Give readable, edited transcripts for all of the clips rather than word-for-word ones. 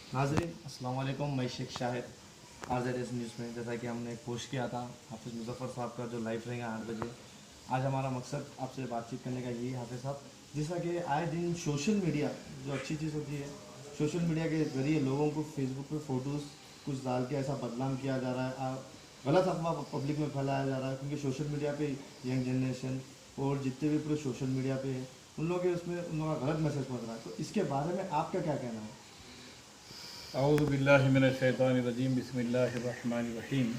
नाज़रीन अस्सलाम वालेकुम। मैं शेख शाहिद RZS न्यूज़ में, जैसा कि हमने एक पोस्ट किया था हाफिज़ मुज़फ़्फ़र साहब का जो लाइव रहेगा 8 बजे। आज हमारा मकसद आपसे बातचीत करने का यही हाफिज़ साहब, जैसा कि आए दिन सोशल मीडिया जो अच्छी चीज़ होती है, सोशल मीडिया के ज़रिए लोगों को फेसबुक पे फ़ोटोज़ कुछ डाल के ऐसा बदनाम किया जा रहा है, गलत अफवाह पब्लिक में फैलाया जा रहा है, क्योंकि सोशल मीडिया पे यंग जनरेशन और जितने भी पूरे सोशल मीडिया पे है उन लोगों के उसमें उन लोगों का गलत मैसेज पहुँच रहा है। तो इसके बारे में आपका क्या कहना है? अऊज़ु बिल्लाहि मिनश शैतानिर रजीम बिस्मिल्लाहिर रहमानिर रहीम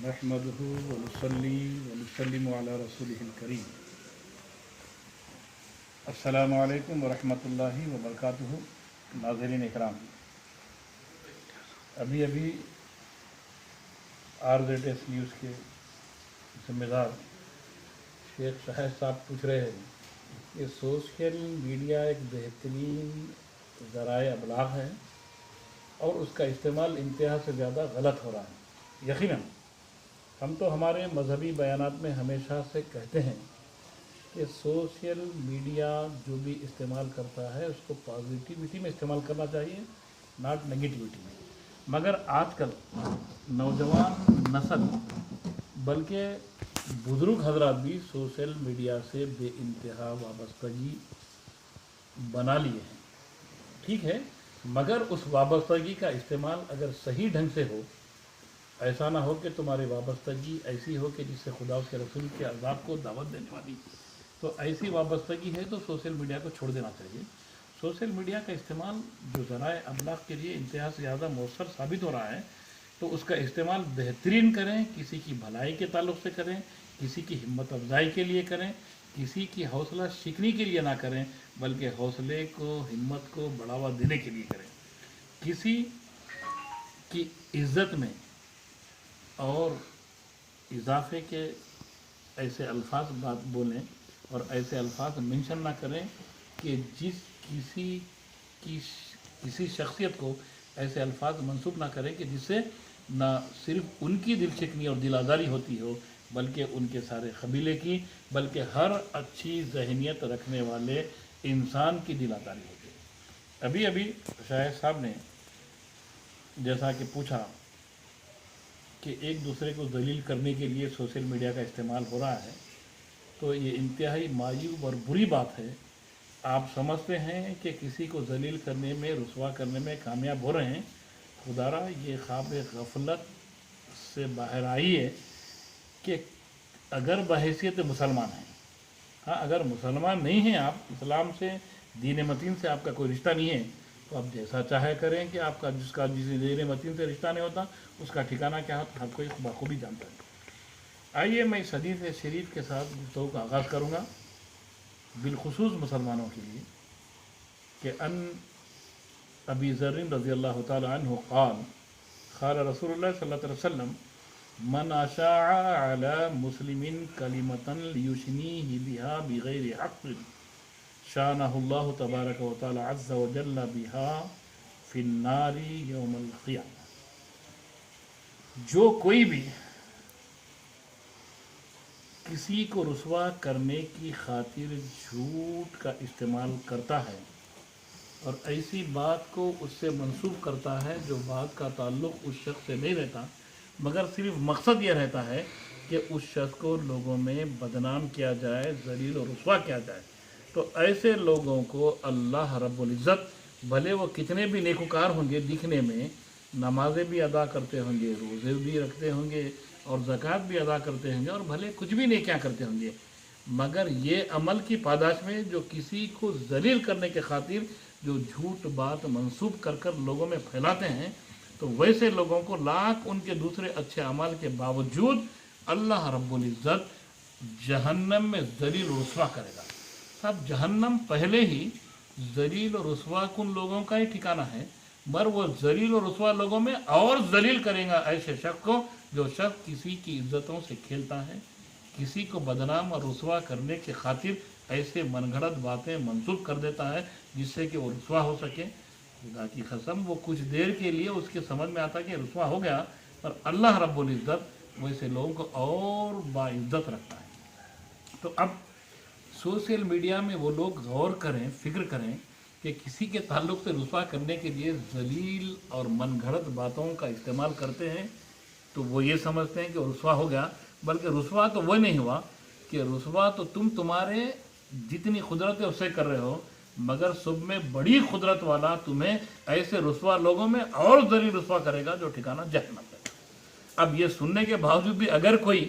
नहमदुहु व नुसल्ली व नुसल्लिमु अला रसूलिहिल करीम। अस्सलामु अलैकुम व रहमतुल्लाहि व बरकातुहू। नाज़रीन इकराम, अभी RZS न्यूज़ के ज़िम्मेदार शेख शाहिद साहब पूछ रहे हैं कि सोशल मीडिया एक बेहतरीन ज़राए अबलाग है और उसका इस्तेमाल इंतहा से ज़्यादा गलत हो रहा है। यकीनन हम तो हमारे मजहबी बयानात में हमेशा से कहते हैं कि सोशल मीडिया जो भी इस्तेमाल करता है उसको पॉजिटिविटी में इस्तेमाल करना चाहिए, नॉट नेगेटिविटी में। मगर आजकल नौजवान नस्ल बल्कि बुज़ुर्ग हजरात भी सोशल मीडिया से बेइंतहा वाबस्तगी बना लिए हैं। ठीक है, मगर उस वाबस्तगी का इस्तेमाल अगर सही ढंग से हो, ऐसा ना हो कि तुम्हारी वाबस्तगी ऐसी हो कि जिससे खुदा उसके रसूल के अज़ाब को दावत देने वाली, तो ऐसी वाबस्तगी है तो सोशल मीडिया को छोड़ देना चाहिए। सोशल मीडिया का इस्तेमाल जो ज़राए अबलाग के लिए इंतहा से ज़्यादा मौसर साबित हो रहा है, तो उसका इस्तेमाल बेहतरीन करें, किसी की भलाई के ताल्लुक़ से करें, किसी की हिम्मत अफजाई के लिए करें, किसी की हौसला शिकनी के लिए ना करें, बल्कि हौसले को, हिम्मत को बढ़ावा देने के लिए करें। किसी की इज़्ज़त में और इजाफे के ऐसे अल्फाज बात बोलें और ऐसे अल्फाज मेंशन ना करें कि जिस किसी शख्सियत को ऐसे अल्फाज मंसूब ना करें कि जिससे ना सिर्फ उनकी दिल शिकनी और दिल आज़ारी होती हो, बल्कि उनके सारे कबीले की, बल्कि हर अच्छी जहनीत रखने वाले इंसान की दिल आज़ारी होती है। अभी शाहिद साहब ने जैसा कि पूछा कि एक दूसरे को दलील करने के लिए सोशल मीडिया का इस्तेमाल हो रहा है, तो ये इंतहाई मायूब और बुरी बात है। आप समझते हैं कि किसी को दलील करने में, रुसवा करने में कामयाब हो रहे हैं, खुदारा ये ख्वाब गफलत से बाहर आई है कि अगर बहैसियत मुसलमान हैं, हाँ अगर मुसलमान नहीं हैं आप, इस्लाम से, दीन मतीन से आपका कोई रिश्ता नहीं है, तो आप जैसा चाहे करें कि आपका जिस दीन मतीन से रिश्ता नहीं होता उसका ठिकाना क्या होता हर कोई बखूबी जानता है। आइए मैं इस हदीस शरीफ के साथ गुफ्तगू का आगाज़ करूँगा, बिलखुसूस मुसलमानों के लिए, कि अन अबी ज़र्रिन रज़ियल्लाहु ताला अन्हु क़ाल क़ाल रसूलुल्लाह सल्लल्लाहु अलैहि वसल्लम मन अशाअ अला मुस्लिमिन कलिमतन लियुशनीहि बिहा बिगैरि हक़्क़िन शानहुल्लाहु तबारक व तआला अज़्ज़ व जल्ल बिहा फिन्नारी यौमल क़ियामह। जो कोई भी किसी को रुसवा करने की खातिर झूठ का इस्तेमाल करता है और ऐसी बात को उससे मंसूब करता है जो बात का ताल्लुक़ उस शख्स से नहीं रहता, मगर सिर्फ मकसद ये रहता है कि उस शख्स को लोगों में बदनाम किया जाए, ज़लील और रुसवा किया जाए, तो ऐसे लोगों को अल्लाह रब्बुल इज़्ज़त, भले वो कितने भी नेकुकार होंगे, दिखने में नमाज़ें भी अदा करते होंगे, रोज़े भी रखते होंगे और ज़कात भी अदा करते होंगे और भले कुछ भी नेकियां करते होंगे, मगर ये अमल की पादाश में जो किसी को ज़लील करने के खातिर जो झूठ बात मंसूब कर कर लोगों में फैलाते हैं, तो वैसे लोगों को लाख उनके दूसरे अच्छे अमल के बावजूद अल्लाह रब्बुल इज़्ज़त जहन्नम में ज़लील और रुसवा करेगा। सब जहन्नम पहले ही ज़लील और रुसवा कुन लोगों का ही ठिकाना है, मगर वो ज़लील और रुसवा लोगों में और ज़लील करेगा ऐसे शख्स को जो शख्स किसी की इज्जतों से खेलता है, किसी को बदनाम और रुसवा करने के खातिर ऐसे मनगढ़ंत बातें मंसूब कर देता है जिससे कि वो रुसवा हो सके। खुदा की कसम वो कुछ देर के लिए उसके समझ में आता कि रुसवा हो गया, पर अल्लाह रब्बुल इज़्ज़त वैसे लोगों को और बाइज़्ज़त रखता है। तो अब सोशल मीडिया में वो लोग गौर करें, फ़िक्र करें कि किसी के ताल्लुक से रुसवा करने के लिए जलील और मनगढ़ंत बातों का इस्तेमाल करते हैं, तो वो ये समझते हैं कि रुसवा हो गया। बल्कि रुसवा तो वो नहीं हुआ, कि रुसवा तो तुम्हारे जितनी कुदरत है उससे कर रहे हो, मगर सब में बड़ी कुदरत वाला तुम्हें ऐसे रुसवा लोगों में और जलील रुसवा करेगा जो ठिकाना जहन्नम है। अब ये सुनने के बावजूद भी अगर कोई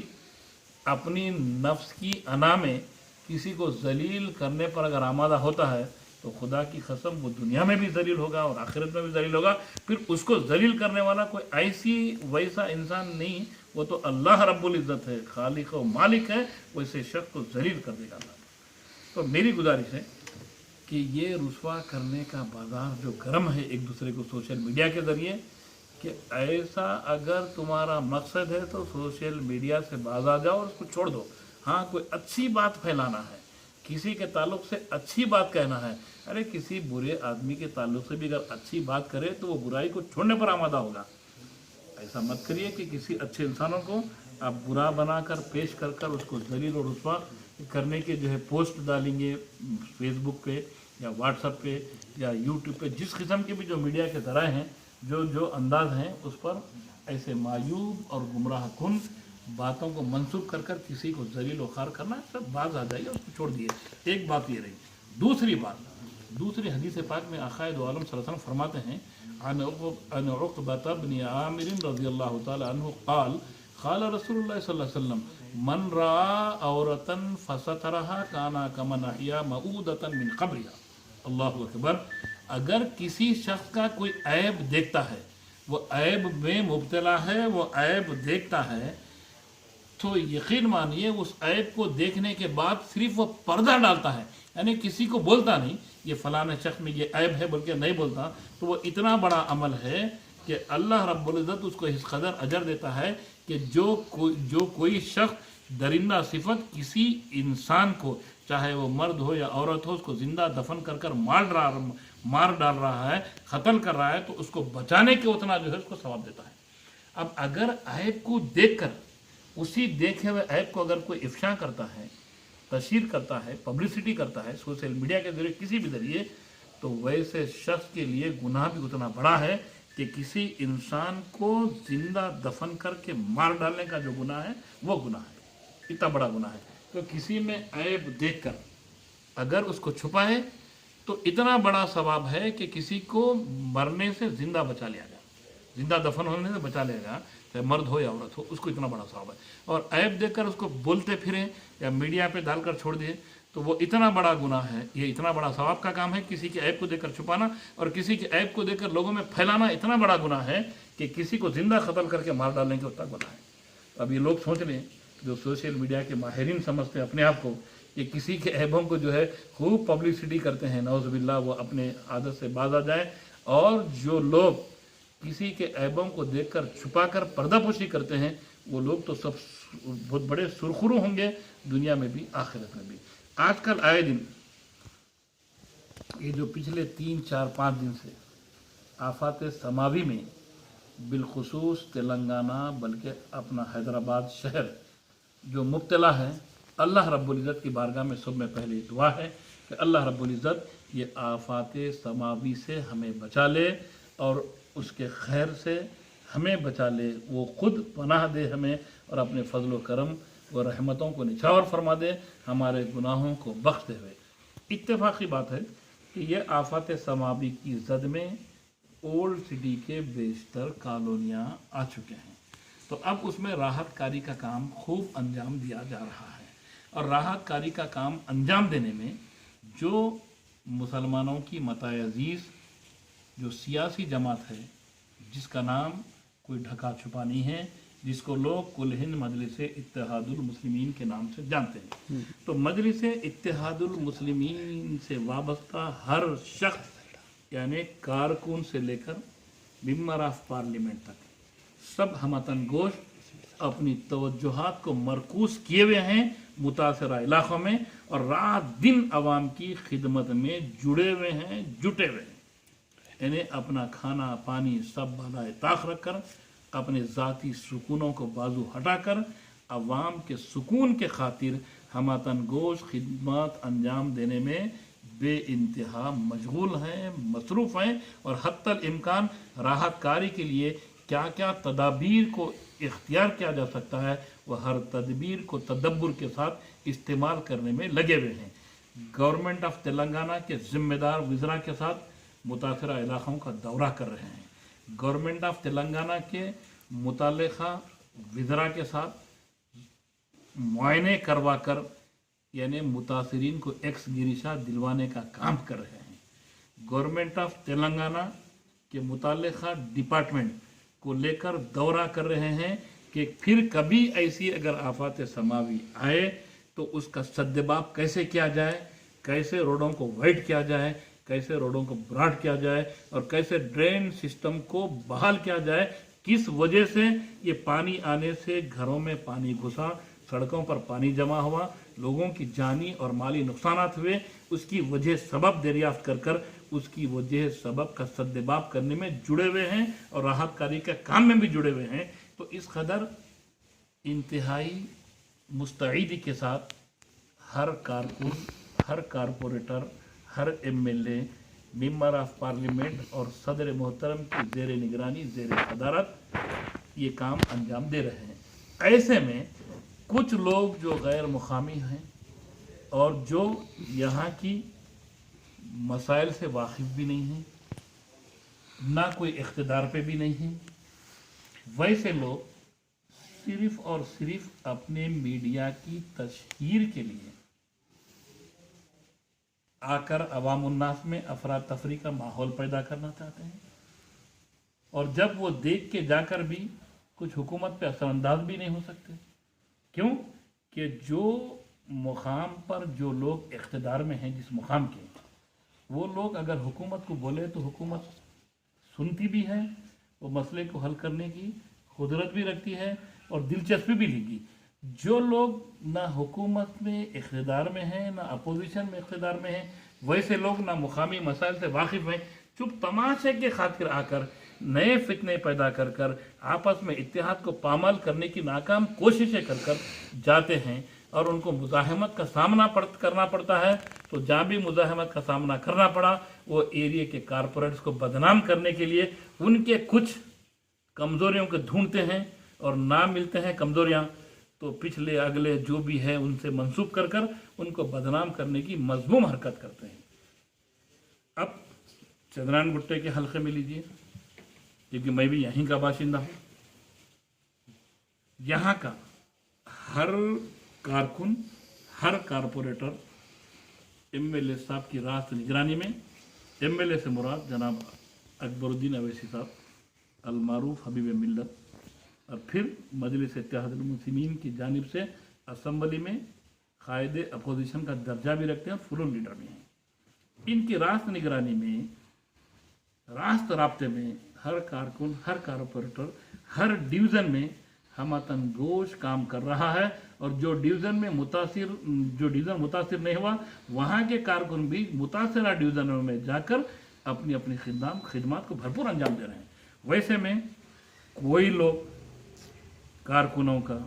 अपनी नफ्स की अना में किसी को जलील करने पर अगर आमादा होता है, तो खुदा की कसम वो दुनिया में भी जलील होगा और आखिरत में भी जलील होगा। फिर उसको जलील करने वाला कोई ऐसी वैसा इंसान नहीं, वो तो अल्लाह रब्बुल इज़्ज़त है, खालिक और मालिक है, वैसे शख्स को जलील कर देगा अल्लाह। तो मेरी गुजारिश है कि ये रुसवा करने का बाजार जो गर्म है एक दूसरे को सोशल मीडिया के ज़रिए, कि ऐसा अगर तुम्हारा मकसद है तो सोशल मीडिया से बाज आ जाओ और उसको छोड़ दो। हाँ, कोई अच्छी बात फैलाना है, किसी के ताल्लुक से अच्छी बात कहना है, अरे किसी बुरे आदमी के ताल्लुक से भी अगर अच्छी बात करे तो वो बुराई को छोड़ने पर आमादा होगा। ऐसा मत करिए कि किसी अच्छे इंसानों को आप बुरा बनाकर पेश कर कर उसको जलील और रुसवा करने के जो है पोस्ट डालेंगे फेसबुक पे या व्हाट्सएप पे या यूट्यूब पे, जिस किस्म के भी जो मीडिया के ज़राए हैं, जो अंदाज हैं, उस पर ऐसे मायूब और गुमराह कुन बातों को मंसूब कर कर किसी को जलील वखार करना, सब बाज आ जाइए, उसको छोड़ दिए। एक बात ये रही। दूसरी बात, दूसरी हदीस पाक में आक़ाए दो आलम सल्लल्लाहु अलैहि वसल्लम फरमाते हैं, अन उक़बत इब्न आमिर रज़ियल्लाहु तआला अन्हु क़ाल क़ाल रसूलुल्लाह सल्लल्लाहु अलैहि वसल्लम मन रआ औरतन फसतरहा काना कमन अहिया मऊदतन मिन क़ब्रिहा। अल्लाहु अकबर। अगर किसी शख्स का कोई ऐब देखता है, वो ऐब में मुब्तला है, वो ऐब देखता है, तो यकीन मानिए उस ऐब को देखने के बाद सिर्फ वो पर्दा डालता है, यानी किसी को बोलता नहीं ये फलाने शख्स में ये ऐब है, बल्कि नहीं बोलता, तो वो इतना बड़ा अमल है कि अल्लाह रब्बुल इज़्ज़त उसको इस कदर अजर देता है कि जो कोई शख्स दरिंदा सिफत किसी इंसान को, चाहे वो मर्द हो या औरत हो, उसको ज़िंदा दफन कर कर मार डाल रहा है, क़त्ल कर रहा है, तो उसको बचाने के उतना जो है उसको सवाब देता है। अब अगर ऐब को देखकर, उसी देखे हुए ऐब को अगर कोई इफ्शा करता है, तशहीर करता है, पब्लिसिटी करता है सोशल मीडिया के जरिए, किसी भी जरिए, तो वैसे शख्स के लिए गुनाह भी उतना बड़ा है कि किसी इंसान को जिंदा दफन करके मार डालने का जो गुनाह है वो गुनाह है, इतना बड़ा गुनाह है। तो किसी में ऐब देखकर अगर उसको छुपाए तो इतना बड़ा सवाब है कि किसी को मरने से जिंदा बचा लिया गया, जिंदा दफन होने से बचा लिया गया, चाहे मर्द हो या औरत हो, उसको इतना बड़ा सवाब है। और ऐब देखकर उसको बोलते फिरें या मीडिया पे डालकर छोड़ दिए तो वो इतना बड़ा गुनाह है, ये इतना बड़ा सवाब का काम है। किसी के ऐब को देखकर छुपाना और किसी के ऐब को देखकर लोगों में फैलाना इतना बड़ा गुनाह है कि किसी को जिंदा क़त्ल करके मार डालने के उतना गुनाह है। अब ये लोग सोच लें, जो सोशल मीडिया के माहिरीन समझते हैं अपने आप को, ये किसी के ऐबों को जो है खूब पब्लिसिटी करते हैं, नौज़ बिल्लाह, वो अपने आदत से बाज आ जाए। और जो लोग किसी के ऐबों को देखकर छुपाकर पर्दापोशी करते हैं, वो लोग तो सब बहुत बड़े सुरखरू होंगे, दुनिया में भी आखिरत में भी। आजकल आए दिन ये जो पिछले 3, 4, 5 दिन से आफात समावी में बिलखुसूस तेलंगाना, बल्कि अपना हैदराबाद शहर जो मुब्तला है, अल्लाह रब्बुल इज़्ज़त की बारगाह में सब में पहली दुआ है कि अल्लाह रब्बुल इज़्ज़त ये आफात समावी से हमें बचा ले और उसके खैर से हमें बचा ले, वो खुद पनाह दे हमें और अपने फजल करम व रहमतों को निछावर फरमा दे, हमारे गुनाहों को बख्श दे हुए। इत्तेफाकी बात है कि ये आफात समावी की जद में ओल्ड सिटी के बेशतर कॉलोनियाँ आ चुके हैं, तो अब उसमें राहत कारी का काम खूब अंजाम दिया जा रहा है। और राहत कारी का काम अंजाम देने में जो मुसलमानों की मताए अजीज़ जो सियासी जमात है, जिसका नाम कोई ढका छुपा नहीं है, जिसको लोग कुल हिंद मजलिस इत्तेहादुल मुस्लिमीन के नाम से जानते हैं, तो मजलिस इत्तेहादुल मुस्लिमीन से वाबस्ता हर शख्स, यानी कारकुन से लेकर मेंबर ऑफ पार्लियामेंट तक, सब हमतन गोश अपनी तवज्जुहात को मरकूज़ किए हुए हैं मुतासरा इलाक़ों में और रात दिन अवाम की खिदमत में जुड़े हुए हैं, जुटे हुए हैं। इन्हें अपना खाना पानी सब बालाए ताक रख कर, अपने ज़ाती सुकूनों को बाजू हटाकर अवाम के सुकून के खातिर हमतन गोश खिदमत अंजाम देने में बे इंतहा मशगूल हैं, मसरूफ़ हैं और हत्तल इम्कान राहत कारी के लिए क्या क्या तदाबीर को इख्तियार किया जा सकता है वह हर तदबीर को तदब्बर के साथ इस्तेमाल करने में लगे हुए हैं। गवर्नमेंट ऑफ तेलंगाना के ज़िम्मेदार वज़रा के साथ मुतासरा इलाक़ों का दौरा कर रहे हैं। गवर्नमेंट ऑफ तेलंगाना के मुतल्लिक़ा वज़रा के साथ मुआयने करवा कर यानी मुतासरीन को एक्स गिरिशा दिलवाने का काम कर रहे हैं। गवर्नमेंट ऑफ तेलंगाना के मुतल्लिक़ा डिपार्टमेंट को लेकर दौरा कर रहे हैं कि फिर कभी ऐसी अगर आफात समावी आए तो उसका सद्देबाब कैसे किया जाए, कैसे रोडों को वाइड किया जाए, कैसे रोडों को ब्रॉड किया जाए और कैसे ड्रेन सिस्टम को बहाल किया जाए। किस वजह से ये पानी आने से घरों में पानी घुसा, सड़कों पर पानी जमा हुआ, लोगों की जानी और माली नुकसानात हुए, उसकी वजह सबब दरियाफ्त कर कर उसकी वजह सबब का सद्देबाब करने में जुड़े हुए हैं और राहत कारी के काम में भी जुड़े हुए हैं। तो इस कदर इंतहाई मुस्तैदी के साथ हर कारकुन, हर कारपोरेटर, हर एमएलए, मेंबर ऑफ पार्लियामेंट और सदर मोहतरम की ज़ेर निगरानी, ज़ेर सदारत ये काम अंजाम दे रहे हैं। ऐसे में कुछ लोग जो गैर मुकामी हैं और जो यहाँ की मसाइल से वाकिफ़ भी नहीं हैं, ना कोई इख्तिदार पे भी नहीं हैं, वैसे लोग सिर्फ़ और सिर्फ अपने मीडिया की तशहीर के लिए आकर अवाम उन्नास में अफरा तफरी का माहौल पैदा करना चाहते हैं और जब वो देख के जाकर भी कुछ हुकूमत पे असरअंदाज भी नहीं हो सकते। क्यों कि जो मुकाम पर जो लोग इख्तिदार में हैं, जिस मुकाम के, वो लोग अगर हुकूमत को बोले तो हुकूमत सुनती भी है, वो मसले को हल करने की कुदरत भी रखती है और दिलचस्पी भी लेगी। जो लोग ना हुकूमत में इख्तिदार में हैं, ना अपोजिशन में इख्तिदार में हैं, वैसे लोग ना मुकामी मसाइल से वाकिफ़ हैं, चुप तमाशे के खातिर आकर नए फितने पैदा कर कर आपस में इत्तेहाद को पामाल करने की नाकाम कोशिशें कर कर जाते हैं और उनको मुज़ाहमत का सामना करना पड़ता है। तो जहाँ भी मुज़ाहमत का सामना करना पड़ा वो एरिया के कारपोरेट्स को बदनाम करने के लिए उनके कुछ कमज़ोरियों को ढूंढते हैं और ना मिलते हैं कमज़ोरियाँ तो पिछले अगले जो भी है उनसे मंसूब कर कर उनको बदनाम करने की मज़मूम हरकत करते हैं। अब चंद्रायन गुट्टे के हल्के में लीजिए, क्योंकि मैं भी यहीं का बाशिंदा हूँ। यहाँ का हर कारकुन, हर कारपोरेटर एमएलए साहब की रास्त निगरानी में, एमएलए से मुराद जनाब अकबरुद्दीन अवैसी साहब अलमारूफ हबीब मिल्लत और फिर मजलिस इत्तेहादुल मुस्लिमीन की जानिब से असम्बली में कायदे अपोजिशन का दर्जा भी रखते हैं और फुल लीडर भी हैं। इनकी रास्त निगरानी में, रास्त राब्ते में हर कारकुन, हर कारपोरेटर, हर डिवीज़न में हमतन गोश काम कर रहा है और जो डिवीज़न मुतासिर नहीं हुआ वहाँ के कारकुन भी मुतासरा डिवीज़नों में जाकर अपनी अपनी खिदमत को भरपूर अंजाम दे रहे हैं। वैसे में कोई लोग कारकुनों का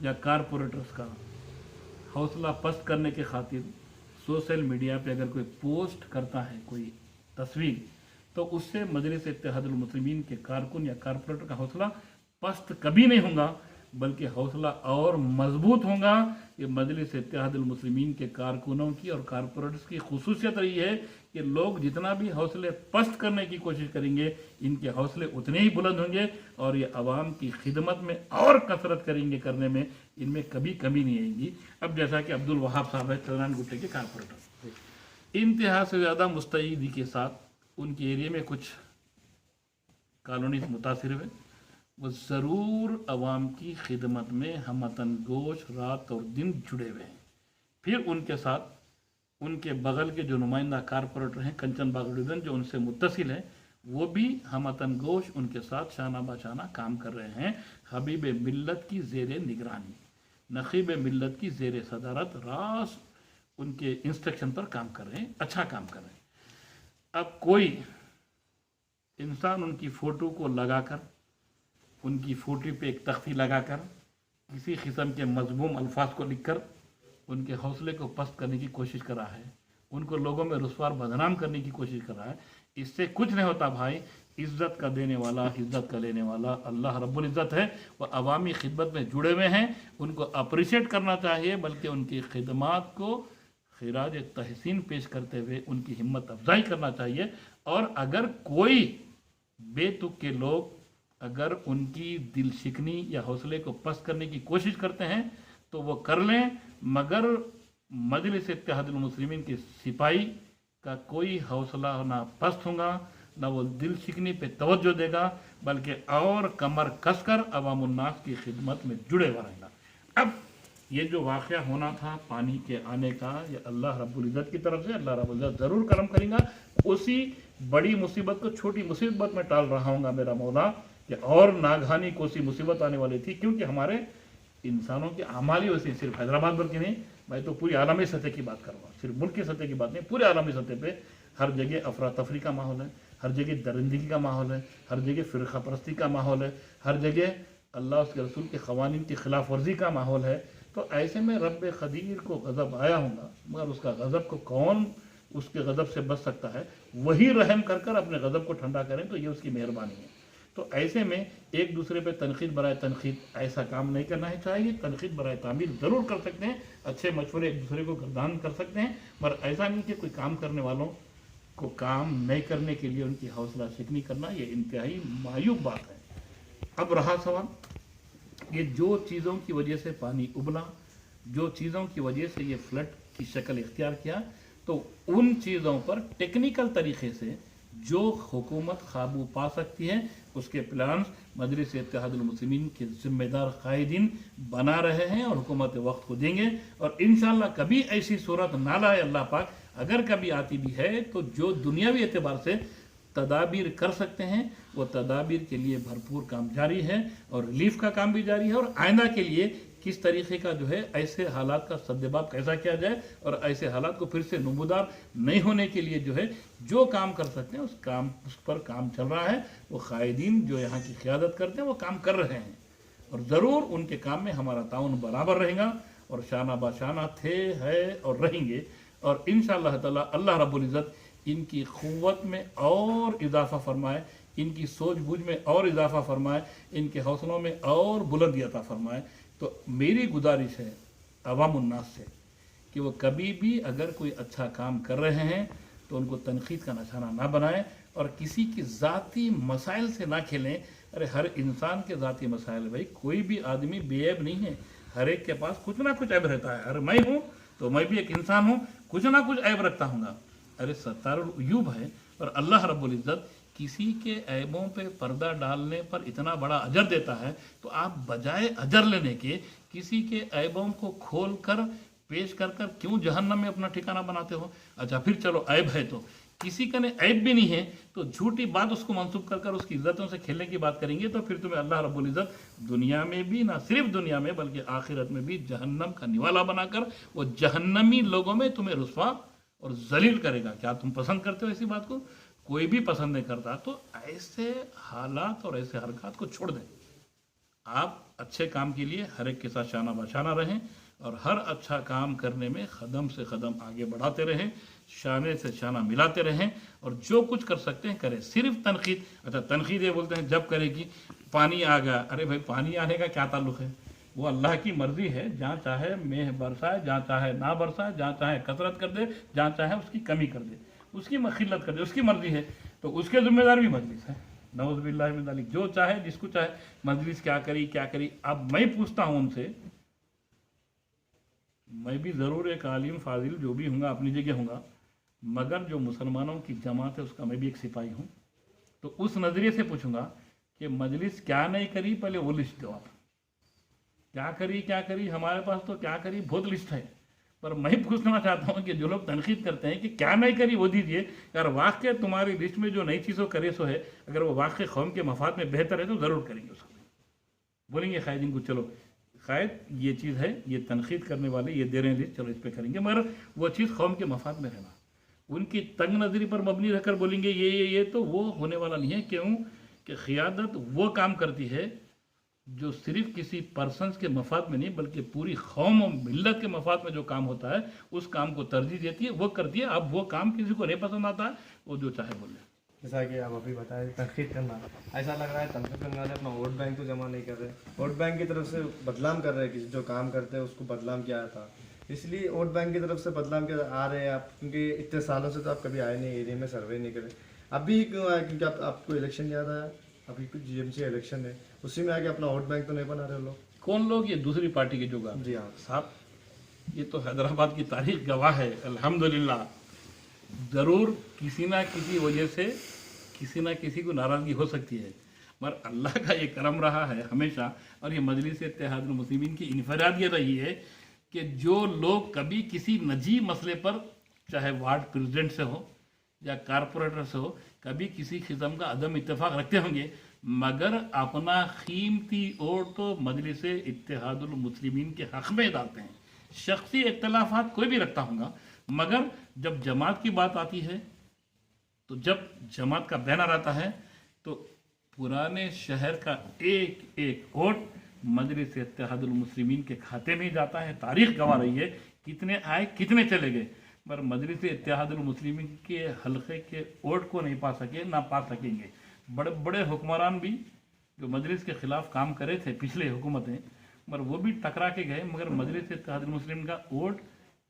या कारपोरेटर्स का हौसला पस्त करने के खातिर सोशल मीडिया पे अगर कोई पोस्ट करता है कोई तस्वीर तो उससे मजलिस इत्तेहादुल मुस्लिमीन के कारकुन या कारपोरेटर का हौसला पस्त कभी नहीं होगा, बल्कि हौसला और मजबूत होगा। ये मजलिस इत्तेहादुल मुस्लिमीन के कारकुनों की और कारपोरेटर्स की खुसूसियत रही है कि लोग जितना भी हौसले पस्त करने की कोशिश करेंगे इनके हौसले उतने ही बुलंद होंगे और ये आवाम की खिदमत में और कसरत करेंगे, करने में इनमें कभी कमी नहीं आएगी। अब जैसा कि अब्दुल वहाब साहब है चंद्रायन गुट्टे के कारपोरेटर, इंतहा से ज़्यादा मुस्तैदी के साथ उनके एरिया में कुछ कॉलोनी मुतासिर हुए, वो ज़रूर आवाम की खिदमत में हमतन गोश रात और दिन जुड़े हुए हैं। फिर उनके साथ उनके बगल के जो नुमाइंदा कारपोरेटर हैं कंचन बाग डिवीज़न जो उनसे मुत्तसिल है वो भी हमतन गोश उनके साथ शाना बाशाना काम कर रहे हैं। हबीब मिल्लत की ज़ेर निगरानी, नकीब मिल्लत की ज़ेर सदारत रास उनके इंस्ट्रक्शन पर काम कर रहे हैं, अच्छा काम कर रहे हैं। अब कोई इंसान उनकी फ़ोटो को लगाकर, उनकी फ़ोटो पे एक तख्ती लगाकर किसी किस्म के मज़मूम अल्फाज को लिखकर उनके हौसले को पस्त करने की कोशिश कर रहा है, उनको लोगों में रुस्वा और बदनाम करने की कोशिश कर रहा है। इससे कुछ नहीं होता भाई। इज्जत का देने वाला, इज्जत का लेने वाला अल्लाह रब्बुल इज़्ज़त है। वो अवामी खिदमत में जुड़े हुए हैं, उनको अप्रिशिएट करना चाहिए, बल्कि उनकी खिदमात को खिराज तहसीन पेश करते हुए उनकी हिम्मत अफजाई करना चाहिए। और अगर कोई बेतुक के लोग अगर उनकी दिल शिकनी या हौसले को पस्त करने की कोशिश करते हैं तो वो कर लें, मगर मजलिस इत्तेहादुल मुस्लिमीन के सिपाही का कोई हौसला ना पस्त होगा, ना वो दिल शिकनी पे तवज्जो देगा, बल्कि और कमर कसकर अवामुन्नास की खिदमत में जुड़े हुआ रहेगा। अब ये जो वाक़या होना था पानी के आने का, ये अल्लाह रब्बुल इज़्ज़त की तरफ से अल्लाह रब्बुल इज़्ज़त ज़रूर करम करेगा। उसी बड़ी मुसीबत को छोटी मुसीबत में टाल रहा हूँगा मेरा मौला, कि और नागहानी कोसी मुसीबत आने वाली थी, क्योंकि हमारे इंसानों की आमाली वैसे सिर्फ हैदराबाद भर की नहीं, मैं तो पूरी आलमी सतह की बात कर रहा हूँ, सिर्फ मुल्क की सतह की बात नहीं, पूरे आलमी सतह पे हर जगह अफरा तफरी का माहौल है, हर जगह दरिंदगी का माहौल है, हर जगह फ़िरका परस्ती का माहौल है, हर जगह अल्लाह उसके रसूल के क़वानीन की खिलाफ वर्जी का माहौल है। तो ऐसे में रब क़दीर को गज़ब आया होगा, मगर उसका गज़ब को कौन उसके गज़ब से बच सकता है? वही रहम कर कर अपने गज़ब को ठंडा करें, तो ये उसकी मेहरबानी है। तो ऐसे में एक दूसरे पे तनकीद बराए तनकीद ऐसा काम नहीं करना है चाहिए। तनकीद बराए तामीर ज़रूर कर सकते हैं, अच्छे मशवरे एक दूसरे को गर्दान कर सकते हैं, मगर ऐसा नहीं कि कोई काम करने वालों को काम नहीं करने के लिए उनकी हौसला शिकनी करना, ये इंतहाई मायूब बात है। अब रहा सवाल, ये जो चीज़ों की वजह से पानी उबला, जो चीज़ों की वजह से ये फ्लड की शक्ल इख्तियार किया, तो उन चीज़ों पर टेक्निकल तरीके से जो हुकूमत काबू पा सकती है उसके प्लान्स मजलिस इत्तेहादुल मुस्लिमीन के ज़िम्मेदार कायदीन बना रहे हैं और हुकूमत वक्त को देंगे। और इंशाअल्लाह कभी ऐसी सूरत ना लाए अल्लाह पाक, अगर कभी आती भी है तो जो दुनियावी एतबार से तदाबीर कर सकते हैं वो तदाबीर के लिए भरपूर काम जारी है, और रिलीफ का काम भी जारी है, और आइंदा के लिए किस तरीके का जो है ऐसे हालात का सद्देबाब कैसा किया जाए और ऐसे हालात को फिर से नमूदार नहीं होने के लिए जो है जो काम कर सकते हैं उस पर काम चल रहा है। वो कायदीन जो यहाँ की क़ियादत करते हैं वो काम कर रहे हैं, और ज़रूर उनके काम में हमारा ताउन बराबर रहेगा, और शाना बाशाना थे, है और रहेंगे। और इंशाअल्लाह ताला अल्लाह रब्बुल इज़्ज़त इनकी क़ुव्वत में और इजाफ़ा फरमाए, इनकी सूझबूझ में और इजाफ़ा फरमाए, इनके हौसलों में और बुलंदी अता फरमाए। तो मेरी गुजारिश है अवामुन्नास से कि वो कभी भी अगर कोई अच्छा काम कर रहे हैं तो उनको तनकीद का निशाना ना बनाएं, और किसी की ज़ाती मसाइल से ना खेलें। अरे हर इंसान के ज़ाती मसाइल, भाई कोई भी आदमी बेऐब नहीं है, हर एक के पास कुछ ना कुछ ऐब रहता है। अरे मैं हूँ तो मैं भी एक इंसान हूँ, कुछ ना कुछ ऐब रखता हूँगा। अरे सत्तारुल उयूब है, और अल्लाह रब्बुल इज़्ज़त किसी के ऐबों पे पर्दा डालने पर इतना बड़ा अजर देता है, तो आप बजाय अजर लेने के किसी के ऐबों को खोल कर पेश कर कर क्यों जहन्नम में अपना ठिकाना बनाते हो? अच्छा फिर चलो ऐब है तो किसी का ने ऐब भी नहीं है तो झूठी बात उसको मंसूब कर कर उसकी इज्जतों से खेलने की बात करेंगे, तो फिर तुम्हें अल्लाह रब्बुल इज़्ज़त दुनिया में भी, ना सिर्फ दुनिया में बल्कि आखिरत में भी जहन्नम का निवाला बनाकर वो जहन्नमी लोगों में तुम्हें रुस्वा और जलील करेगा। क्या तुम पसंद करते हो ऐसी बात को? कोई भी पसंद नहीं करता। तो ऐसे हालात और ऐसे हरकत को छोड़ दें। आप अच्छे काम के लिए हर एक के साथ शाना बाशाना रहें, और हर अच्छा काम करने में कदम से कदम आगे बढ़ाते रहें, शाने से शाना मिलाते रहें, और जो कुछ कर सकते हैं करें। सिर्फ तनकीद, अच्छा तनकीद ये बोलते हैं जब करेगी पानी आ गया, अरे भाई पानी आने का क्या ताल्लुक़ है? वो अल्लाह की मर्ज़ी है, जहाँ चाहे मेह बरसाए, जहाँ चाहे ना बरसाए, जहाँ चाहे कसरत कर दे, जहाँ चाहे उसकी कमी कर दे, उसकी खिल्लत कर दे, उसकी मर्ज़ी है। तो उसके ज़िम्मेदार भी मजलिस है, नऊज़ बिल्लाहि मिन ज़ालिक। जो चाहे जिसको चाहे मजलिस क्या करी क्या करी। अब मैं पूछता हूँ उनसे, मैं भी ज़रूर एक आलिम फाजिल जो भी हूँगा अपनी जगह हूँगा, मगर जो मुसलमानों की जमात है उसका मैं भी एक सिपाही हूँ। तो उस नज़रिए से पूछूंगा कि मजलिस क्या नहीं करी, पहले वो लिस्ट दो आप। क्या करी हमारे पास तो क्या करी बहुत लिस्ट है, पर मैं पूछना चाहता हूँ कि जो लोग तनकीद करते हैं कि क्या नहीं करी वो दीजिए। यार वाक़ई तुम्हारी लिस्ट में जो नई चीज़ों करे सो है, अगर वो वाक़ई कौम के मफाद में बेहतर है तो ज़रूर करेंगे उसको। बोलेंगे कायदीन को चलो शायद ये चीज़ है, ये तनकीद करने वाले ये दे रहे हैं लिस्ट, चलो इस पर करेंगे, मगर वो चीज़ कौम के मफाद में रहना। उनकी तंग नज़री पर मबनी रहकर बोलेंगे ये तो वो होने वाला नहीं है। क्यों कि क़ियादत वो काम करती है जो सिर्फ किसी पर्सन्स के मफाद में नहीं बल्कि पूरी कौम और मिल्लत के मफाद में जो काम होता है उस काम को तरजीह देती है, वो करती है। अब वो काम किसी को नहीं पसंद आता है, वो जो चाहे बोले। जैसा कि आप अभी बताए तनकीद करना, ऐसा लग रहा है तनकीद करने वाले अपना वोट बैंक तो जमा नहीं कर रहे, वोट बैंक की तरफ से बदनाम कर रहे हैं, किसी जो काम करते हैं उसको बदनाम किया था, इसलिए वोट बैंक की तरफ से बदनाम के आ रहे हैं आप, क्योंकि इतने सालों से तो आप कभी आए नहीं, एरिया में सर्वे नहीं करे, अभी क्यों आए? क्योंकि आपको इलेक्शन याद आया, अभी कुछ जीएमसी इलेक्शन है, उसी में आके अपना वोट बैंक तो नहीं बना रहे लोग। कौन लोग? ये दूसरी पार्टी के जो गा जी हाँ साहब, ये तो हैदराबाद की तारीख गवाह है। अल्हम्दुलिल्लाह, ज़रूर किसी ना किसी वजह से किसी ना किसी को नाराज़गी हो सकती है, मगर अल्लाह का ये करम रहा है हमेशा, और ये मजलिस इत्तेहादुल मुस्लिमीन की इनफराद ये रही है कि जो लोग कभी किसी निजी मसले पर, चाहे वार्ड प्रेसिडेंट से हो या कारपोरेटर से हो, कभी किसी किस्म का अदम इत्तेफाक रखते होंगे, मगर अपना कीमती वोट तो मजलिस इत्तेहादुल मुस्लिमीन के हक़ में डालते हैं। शख्सी इख्तलाफात कोई भी रखता होगा, मगर जब जमात की बात आती है, तो जब जमात का बैनर आता है, तो पुराने शहर का एक एक वोट मजलिस इत्तेहादुल मुस्लिमीन के खाते में ही जाता है। तारीख गवा रही है कितने आए कितने चले गए, पर मजलिस इत्तेहादुल मुस्लिमीन के हल्के के वोट को नहीं पा सके, ना पा सकेंगे। बड़े बड़े हुक्मरान भी जो मजलिस के खिलाफ काम करे थे पिछले हुकूमतें, मगर वो भी टकरा के गए, मगर मजलिस इत्तेहादुल मुस्लिमीन का वोट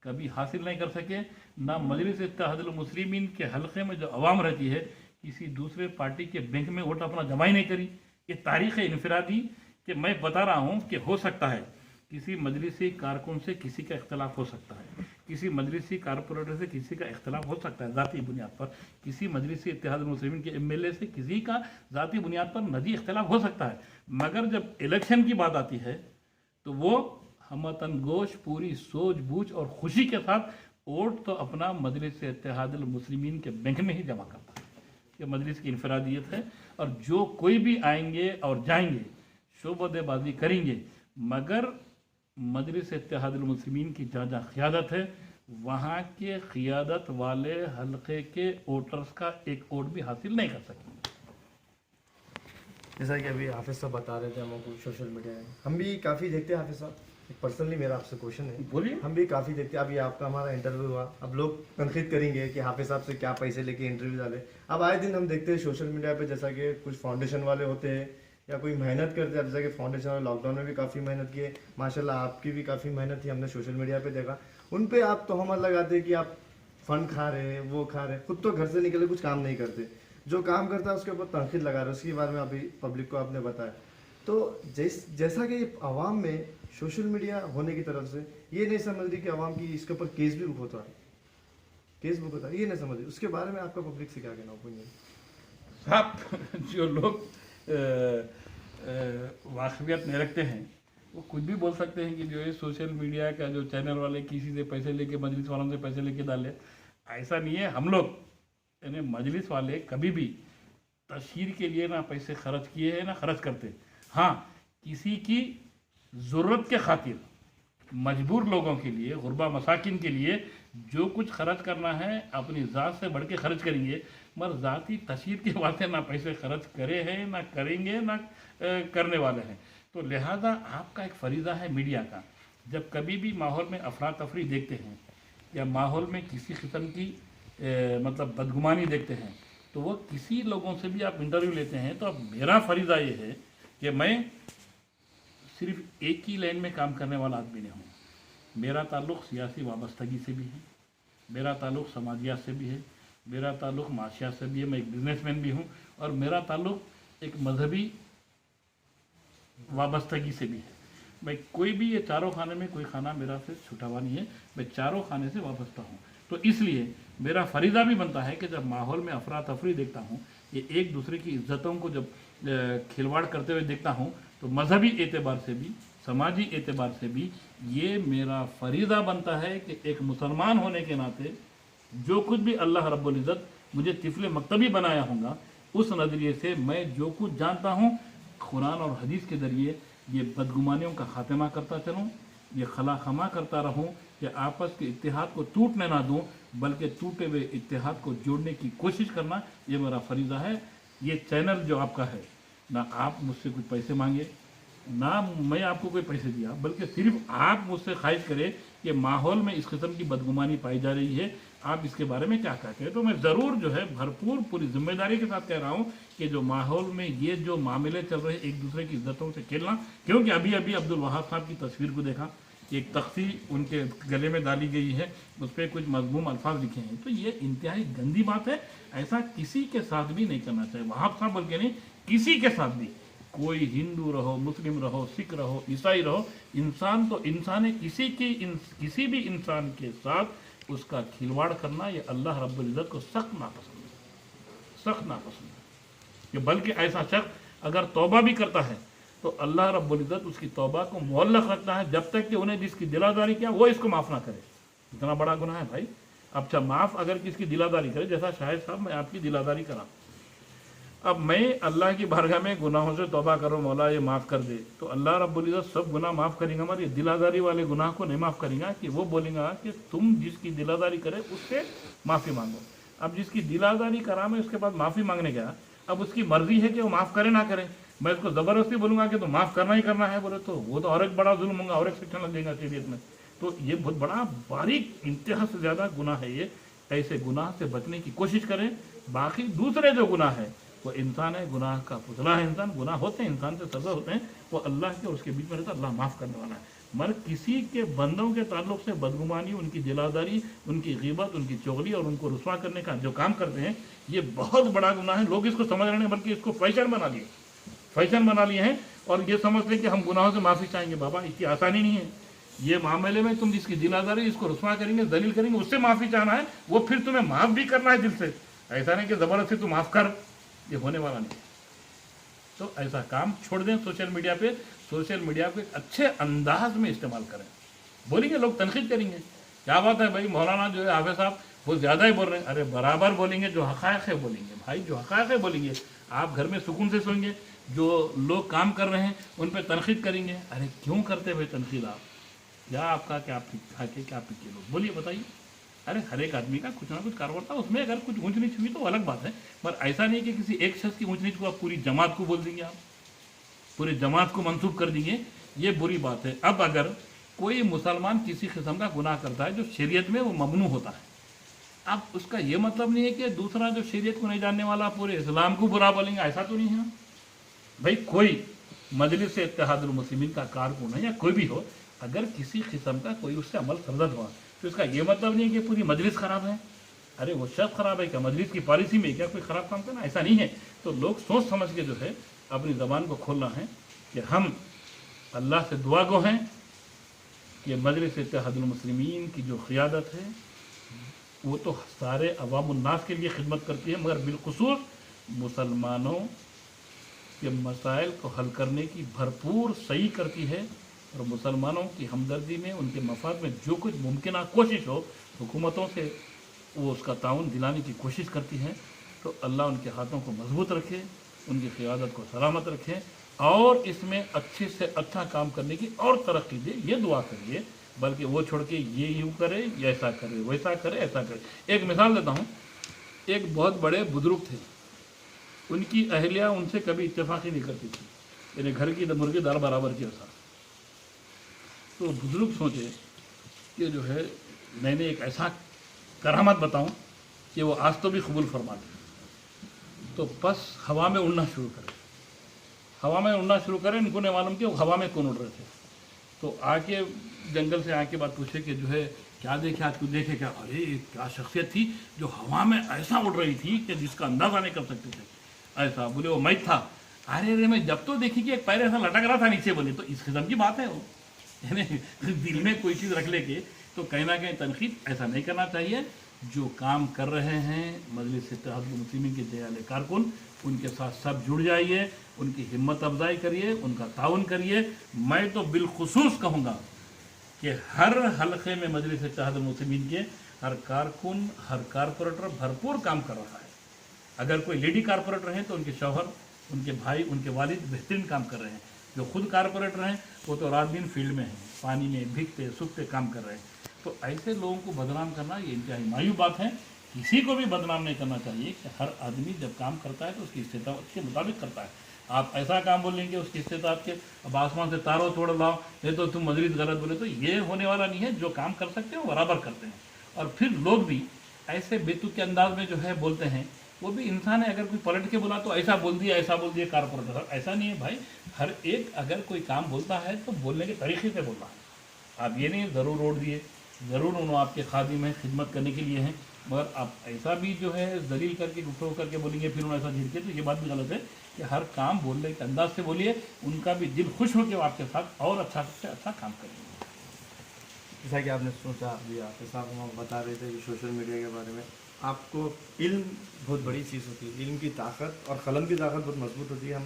कभी हासिल नहीं कर सके। ना मजलिस इत्तेहादुल मुस्लिमीन के हल्के में जो अवाम रहती है, किसी दूसरे पार्टी के बैंक में वोट अपना जमा ही नहीं करी। ये तारीख़ इनफरादी कि मैं बता रहा हूँ कि हो सकता है किसी मजलिसी कारकुन से किसी का इख्तलाफ हो सकता है, किसी मजलिसी कारपोरेटर से किसी का इख्तलाफ हो सकता है ज़ाती बुनियाद पर, किसी मजलिसी इत्तेहादुल मुस्लिमीन के एमएलए से किसी का ज़ाती बुनियाद पर निजी इख्तलाफ हो सकता है। मगर जब इलेक्शन की बात आती है, तो वो हमतन गोश पूरी सोच बूझ और खुशी के साथ वोट तो अपना मजलिस इत्तेहादुल मुस्लिमीन के बैंक में ही जमा करता है। ये मजलिस की इनफरादियत है, और जो कोई भी आएंगे और जाएंगे, शोबदेबाजी करेंगे, मगर मजलिस इत्तेहादुल मुस्लिमीन की जहाँ जहाँ क़ियादत है, वहाँ के क़ियादत वाले हल्के के वोटर्स का एक वोट भी हासिल नहीं कर सकेंगे। जैसा कि अभी हाफिज़ साहब बता रहे थे हमको सोशल मीडिया में, हम भी काफ़ी देखते हैं हाफिज़ साहब, एक पर्सनली मेरा आपसे क्वेश्चन है, बोलिए। हम भी काफ़ी देखते हैं। अभी आपका हमारा इंटरव्यू हुआ, अब लोग तनकीद करेंगे कि हाफिज़ साहब से क्या पैसे लेके इंटरव्यू डाले। अब आए दिन हम देखते हैं सोशल मीडिया पे, जैसा कि कुछ फाउंडेशन वाले होते हैं या कोई मेहनत करते हैं, जैसा कि फाउंडेशन वाले लॉकडाउन में भी काफ़ी मेहनत की है, माशाल्लाह आपकी भी काफ़ी मेहनत थी, हमने सोशल मीडिया पर देखा। उन पर आप तोहमत लगाते हैं कि आप फ़ंड खा रहे हैं, वो खा रहे हैं, खुद तो घर से निकले कुछ काम नहीं करते, जो काम करता है उसके ऊपर तनकीद लगा रहे हैं, उसके बारे में अभी पब्लिक को आपने बताया। तो जैसा कि आवाम में सोशल मीडिया होने की तरफ से ये नहीं समझ रही कि आवाम की इसके ऊपर केस भी बुक होता है, केस बुक होता है, ये नहीं समझ रही, उसके बारे में आपका पब्लिक से क्या कहना ओपिनियन? साहब, जो लोग वाकफियत नहीं रखते हैं, वो कुछ भी बोल सकते हैं कि जो ये सोशल मीडिया का जो चैनल वाले किसी से पैसे लेके, मजलिस वालों से पैसे लेके डाले, ऐसा नहीं है। हम लोग यानी मजलिस वाले कभी भी तशहीर के लिए ना पैसे खर्च किए हैं ना खर्च करते। हाँ, किसी की ज़रूरत के खातिर मजबूर लोगों के लिए, गुरबा मसाकिन के लिए जो कुछ खर्च करना है अपनी ज़ात से बढ़ के खर्च करेंगे, मगर ज़ाती तशहीर के वास्ते ना पैसे खर्च करे हैं, ना करेंगे, ना करने वाले हैं। तो लिहाजा आपका एक फरीज़ा है मीडिया का, जब कभी भी माहौल में अफरा तफरी देखते हैं या माहौल में किसी किस्म की मतलब बदगुमानी देखते हैं, तो वो किसी लोगों से भी आप इंटरव्यू लेते हैं, तो अब मेरा फरीज़ा ये है कि मैं सिर्फ एक ही लाइन में काम करने वाला आदमी नहीं हूँ। मेरा ताल्लुक़ सियासी वाबस्तगी से भी है, मेरा ताल्लुक़ समाजियात से भी है, मेरा ताल्लुक़ माशियात से भी है, मैं एक बिजनेसमैन भी हूँ, और मेरा ताल्लुक़ एक मजहबी वाबस्तगी से भी है। मैं कोई भी ये चारों खाने में कोई खाना मेरा से छुटा हुआ नहीं है, मैं चारों खाने से वाबस्ता हूँ। तो इसलिए मेरा फरीज़ा भी बनता है कि जब माहौल में अफरा तफरी देखता हूँ, ये एक दूसरे की इज्जतों को जब खिलवाड़ करते हुए देखता हूँ, तो मजहबी एतबार से भी, समाजी एतबार से भी ये मेरा फरीज़ा बनता है कि एक मुसलमान होने के नाते जो कुछ भी अल्लाह रब्बुल इज़्ज़त मुझे तिफ़्ल मकतबी बनाया होगा, उस नज़रिए से मैं जो कुछ जानता हूँ कुरान और हदीस के ज़रिए ये बदगुमानियों का ख़ात्मा करता चलूँ, ये खला खमा करता रहूँ कि आपस के इत्तेहाद को टूटने ना दूँ, बल्कि टूटे हुए इत्तेहाद को जोड़ने की कोशिश करना, ये मेरा फरीज़ा है। ये चैनल जो आपका है, ना आप मुझसे कुछ पैसे मांगे, ना मैं आपको कोई पैसे दिया, बल्कि सिर्फ आप मुझसे ख्वाहिश करें कि माहौल में इस किस्म की बदगुमानी पाई जा रही है, आप इसके बारे में क्या कहते हैं। तो मैं ज़रूर जो है भरपूर पूरी जिम्मेदारी के साथ कह रहा हूँ कि जो माहौल में ये जो मामले चल रहे हैं एक दूसरे की इज्जतों से खेलना, क्योंकि अभी अभी अब्दुल वहाब साहब की तस्वीर को देखा, एक तख्ती उनके गले में डाली गई है, उस पर कुछ मजमूम अल्फाज लिखे हैं, तो ये इंतहाई गंदी बात है। ऐसा किसी के साथ भी नहीं करना चाहिए, वहाब साहब बल्कि नहीं, किसी के साथ भी, कोई हिंदू रहो, मुस्लिम रहो, सिख रहो, ईसाई रहो, इंसान तो इंसान है। किसी भी इंसान के साथ उसका खिलवाड़ करना ये अल्लाह रब्बुल इज़्ज़त को सख्त नापसंद है, सख्त नापसंद है। कि बल्कि ऐसा शख्स अगर तौबा भी करता है तो अल्लाह रब्बुल इज़्ज़त उसकी तौबा को मुअल्लक़ रखता है जब तक कि उन्हें जिसकी दिलादारी किया वो इसको माफ़ ना करे। इतना बड़ा गुनाह है भाई। अच्छा, माफ़ अगर किसकी दिलादारी करे, जैसा शाहिद साहब मैं आपकी दिलादारी करा, अब मैं अल्लाह की बारगाह में गुनाहों से तौबा करो, मौला ये माफ़ कर दे, तो अल्लाह रब्बुल इज़्ज़त सब गुनाह माफ़ करेंगे, मगर दिलादारी वाले गुनाह को नहीं माफ़ करेंगे। कि वो बोलेंगे कि तुम जिसकी दिलादारी करे उससे माफ़ी मांगो। अब जिसकी दिलादारी करा मैं उसके बाद माफ़ी मांगने गया, अब उसकी मर्जी है कि वो माफ़ करे ना करे, मैं उसको ज़बरदस्ती बोलूँगा कि तो माफ़ करना ही करना है बोले, तो वो तो और एक बड़ा जुल्म होगा, और एक सेक्शन लग जाएगा शरीयत में। तो ये बहुत बड़ा बारीक इंतहा से ज़्यादा गुनाह है ये। ऐसे गुनाह से बचने की कोशिश करें। बाकी दूसरे जो गुनाह है वो इंसान है, गुनाह का पुतला है इंसान, गुनाह होते हैं, इंसान से सजा होते हैं, वो अल्लाह के और उसके बीच में रहता है, अल्लाह माफ़ करने वाला है। मगर किसी के बंदों के ताल्लुक से बदगुमानी, उनकी दिलादारी, उनकी ग़ीबत, उनकी चुगली और उनको रुस्वा करने का जो काम करते हैं, ये बहुत बड़ा गुनाह है। लोग इसको समझ रहे हैं, बल्कि इसको फैशन बना लिए, फैशन बना लिए हैं, और ये समझते हैं कि हम गुनाहों से माफ़ी चाहेंगे। बाबा, इतनी आसानी नहीं है ये मामले में। तुम जिसकी दिलादारी, इसको रुस्वा करेंगे, दलील करेंगे, उससे माफ़ी चाहना है, वो फिर तुम्हें माफ़ भी करना है दिल से। ऐसा नहीं कि ज़बरदस्ती तू माफ़ कर, ये होने वाला नहीं। तो ऐसा काम छोड़ दें। सोशल मीडिया पे, सोशल मीडिया को एक अच्छे अंदाज में इस्तेमाल करें। बोलेंगे लोग, तनकीद करेंगे, क्या बात है भाई, मौलाना जो है हाफिज़ साहब वो ज़्यादा ही बोल रहे हैं। अरे बराबर बोलेंगे, जो हक़ाइक़ है बोलेंगे भाई, जो हक़ाइक़ है बोलेंगे। आप घर में सुकून से सोएंगे, जो लोग काम कर रहे हैं उन पर तनकीद करेंगे। अरे क्यों करते भाई तनकीद आप? क्या आपका, क्या खाके, क्या पी के लोग, बोलिए बताइए। अरे हर एक आदमी का कुछ ना कुछ कारोबार था, उसमें अगर कुछ ऊंच नीच हुई तो अलग बात है, पर ऐसा नहीं कि किसी एक शख्स की ऊंच नीच को आप पूरी जमात को बोल देंगे, आप पूरी जमात को मंसूब कर देंगे, ये बुरी बात है। अब अगर कोई मुसलमान किसी किस्म का गुनाह करता है जो शरीयत में वो ममनू होता है, अब उसका ये मतलब नहीं है कि दूसरा जो शरीयत को नहीं जानने वाला पूरे इस्लाम को बुरा बोलेंगे, ऐसा तो नहीं है ना भाई। कोई मजलिस इत्तेहादुल मुस्लिमीन का कारकुन है या कोई भी हो, अगर किसी किस्म का कोई उससे अमल सरदद हुआ तो इसका ये मतलब नहीं है कि पूरी मजलिस ख़राब है। अरे वो शख्स ख़राब है क्या, मजलिस की पॉलिसी में क्या कोई ख़राब काम करना, ऐसा नहीं है। तो लोग सोच समझ के जो है अपनी ज़बान को खोलना है कि हम अल्लाह से दुआ गो हैं कि मजलिस इत्तेहादुल मुस्लिमीन की जो क़ियादत है वो तो सारे अवामुन्नास के लिए खिदमत करती है, मगर बिलखुसूस मुसलमानों के मसाइल को हल करने की भरपूर सही करती है, और मुसलमानों की हमदर्दी में, उनके मफाद में जो कुछ मुमकिन कोशिश हो हुकूमतों से वो उसका ताउन दिलाने की कोशिश करती हैं। तो अल्लाह उनके हाथों को मजबूत रखे, उनकी क़ियादत को सलामत रखे, और इसमें अच्छे से अच्छा काम करने की और तरक्की दे, ये दुआ करिए। बल्कि वो छोड़ के ये यूँ करे, या ऐसा करे, वैसा करे, ऐसा करे। एक मिसाल देता हूँ, एक बहुत बड़े बुजुर्ग थे, उनकी अहलिया उनसे कभी इत्तेफाक ही नहीं करती थी, यानी घर की मुर्गी दाल बराबर की ऐसा। तो बुजुर्ग सोचे कि जो है मैंने एक ऐसा करामत बताऊं कि वो आज तो भी कबूल फरमा दे। तो बस हवा में उड़ना शुरू करे, हवा में उड़ना शुरू करे। इनको नहीं मालूम कि वो हवा में कौन उड़ रहे थे। तो आके जंगल से आके बात पूछे कि जो है क्या देखे आज, तू देखे क्या? अरे क्या शख्सियत थी जो हवा में ऐसा उड़ रही थी कि जिसका अंदाज़ा नहीं कर सकते थे। ऐसा बोले वो मैं था। अरे मैं जब तो देखी कि एक पैर ऐसा लटक रहा था नीचे, बोले तो इस किस्म की बात है वो, यानी दिल में कोई चीज़ रख लेके तो कहीं ना कहीं तनकीद ऐसा नहीं करना चाहिए। जो काम कर रहे हैं मजलिस इत्तेहादुल मुस्लिमीन के दयाले कारकुन, उनके साथ सब जुड़ जाइए, उनकी हिम्मत अफजाई करिए, उनका ताउन करिए। मैं तो बिलखुसूस कहूँगा कि हर हलक़े में मजलिस इत्तेहादुल मुस्लिमीन के हर कारकुन, हर कारपोरेटर भरपूर काम कर रहा है। अगर कोई लेडी कारपोरेटर हैं तो उनके शौहर, उनके भाई, उनके वालिद बेहतरीन काम कर रहे हैं। जो खुद कारपोरेटर हैं वो तो रात दिन फील्ड में हैं, पानी में भीगते सूखते काम कर रहे हैं। तो ऐसे लोगों को बदनाम करना ये इंतहाई मायूब बात है। किसी को भी बदनाम नहीं करना चाहिए कि हर आदमी जब काम करता है तो उसकी स्थिति के मुताबिक करता है। आप ऐसा काम बोलेंगे उसकी हिस्से आपके, अब आसमान से तारों तोड़ लाओ, नहीं तो तुम मजलिस गलत बोले, तो ये होने वाला नहीं है। जो काम कर सकते हैं वो बराबर करते हैं। और फिर लोग भी ऐसे बेतुक के अंदाज में जो है बोलते हैं, वो भी इंसान है। अगर कोई पलट के बोला तो ऐसा बोल दिया, ऐसा बोल दिया कारपोरेटर, ऐसा नहीं है भाई। हर एक अगर कोई काम बोलता है तो बोलने के तरीके से बोलना है। आप ये नहीं ज़रूर रोड दिए, ज़रूर उन्होंने आपके खादिम हैं, खिदमत करने के लिए हैं, मगर आप ऐसा भी जो है दलील करके गुफ्तगू करके बोलेंगे फिर उन्हें ऐसा झिड़के, तो ये बात भी गलत है कि हर काम बोलने के अंदाज से बोलिए। उनका भी दिल खुश हो के वो आपके साथ और अच्छा से अच्छा काम करेंगे। जैसा कि आपने सोचा अभी आपके साथ हम बता रहे थे कि सोशल मीडिया के बारे में, आपको इल्म बहुत बड़ी चीज़ होती है। इल्म की ताकत और कलम की ताकत बहुत मजबूत होती है। हम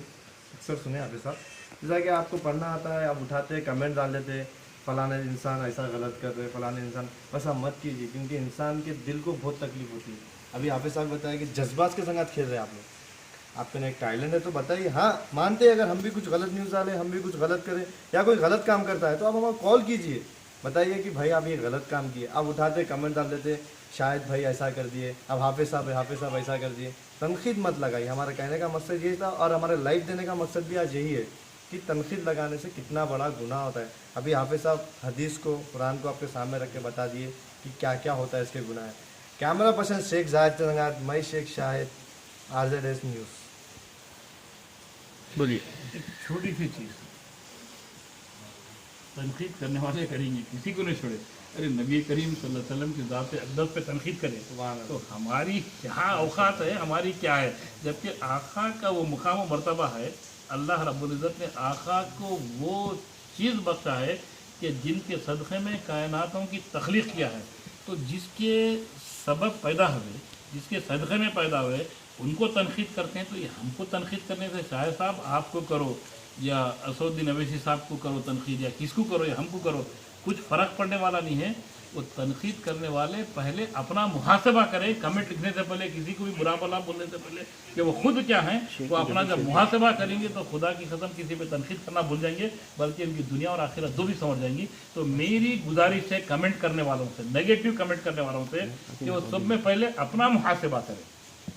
अक्सर सुने आपके साथ, जैसा कि आपको पढ़ना आता है, आप उठाते हैं, कमेंट डाल देते हैं, फलाने इंसान ऐसा गलत कर रहे, फलाने इंसान, बस आप मत कीजिए, क्योंकि इंसान के दिल को बहुत तकलीफ होती है। अभी हाफिज़ साहब बताया कि जज्बात के संग खेल रहे हैं आप लोग, आपके एक टैलेंट है तो बताइए। हाँ, मानते हैं अगर हम भी कुछ गलत न्यूज़ डालें, हम भी कुछ गलत करें, या कोई गलत काम करता है तो आप हमें कॉल कीजिए, बताइए कि भाई आप ये गलत काम किए। आप उठाते कमेंट डाल देते, शायद भाई ऐसा कर दिए, अब हाफिज़ साहब ऐसा कर दिए। तनकीद मत लगाइए, हमारा कहने का मकसद ये था, और हमारे लाइव देने का मकसद भी आज यही है कि तनकीद लगाने से कितना बड़ा गुनाह होता है। अभी हाफिज़ साहब हदीस को, कुरान को आपके सामने रख के बता दिए कि क्या क्या होता है इसके गुनाह है। कैमरा पर्सन शेख जाहिद चंगात, मैं शेख शाहिद, RZS न्यूज़। बोलिए। एक छोटी सी चीज़, तनकीद करने वाले करेंगे, किसी को नहीं छोड़े। अरे नबी करीम सल्लल्लाहु अलैहि वसल्लम की ज़ात अक़दस पे तनकीद करें तो हमारी क्या औकात है, हमारी क्या है। जबकि आका का वो मुकाम व मर्तबा है, अल्लाह रब्बुल इज़्ज़त ने आका को वो चीज़ बख्शा है कि जिनके सदक़े में कायनातों की तख्लीक़ किया है। तो जिसके सबब पैदा हुए, जिसके सदक़े में पैदा हुए, उनको तनकीद करते हैं। तो ये हमको तनकीद करने से, शायद साहब आपको करो या असदुद्दीन अवैसी साहब को करो तनकीद, या किसको करो या हमको करो, कुछ फ़र्क पड़ने वाला नहीं है। वो तनकीद करने वाले पहले अपना मुहासबा करें, कमेंट लिखने से पहले, किसी को भी बुरा भला बोलने से पहले, कि वो खुद क्या हैं, वो अपना जब मुहासबा करेंगे तो खुदा की कसम किसी पे तनकीद करना भूल जाएंगे, बल्कि उनकी दुनिया और आखिरत दो भी समझ जाएंगी। तो मेरी गुजारिश है कमेंट करने वालों से, नेगेटिव कमेंट करने वालों से, कि वो सब में पहले अपना मुहासबा करें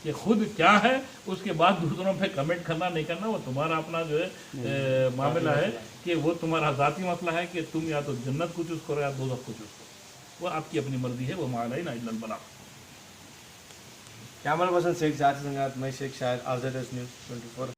कि खुद क्या है, उसके बाद दूसरों पे कमेंट करना नहीं करना वो तुम्हारा अपना जो है मामला है, कि वो तुम्हारा ज़ाती मसला है कि तुम या तो जन्नत को चूज़ करो या दोज़ख को चूज़ करो, वो आपकी अपनी मर्जी है। वो माला ही ना इल्लल बला। कैमरा पर्सन शेख जाहिद संगात, मैं शेख शाहिद, RZS न्यूज़ 24।